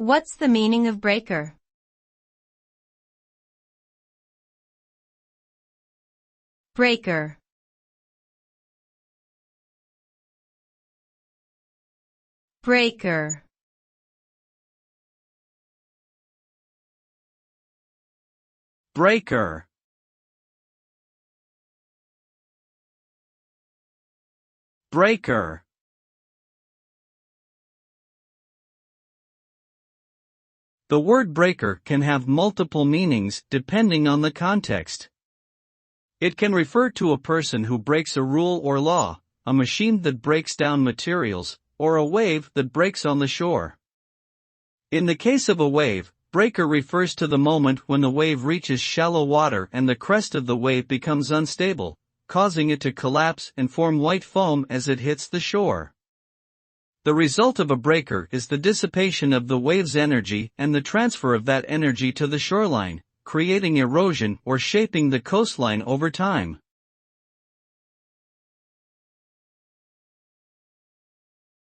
What's the meaning of breaker? Breaker. Breaker. Breaker. Breaker. The word breaker can have multiple meanings depending on the context. It can refer to a person who breaks a rule or law, a machine that breaks down materials, or a wave that breaks on the shore. In the case of a wave, breaker refers to the moment when the wave reaches shallow water and the crest of the wave becomes unstable, causing it to collapse and form white foam as it hits the shore. The result of a breaker is the dissipation of the wave's energy and the transfer of that energy to the shoreline, creating erosion or shaping the coastline over time.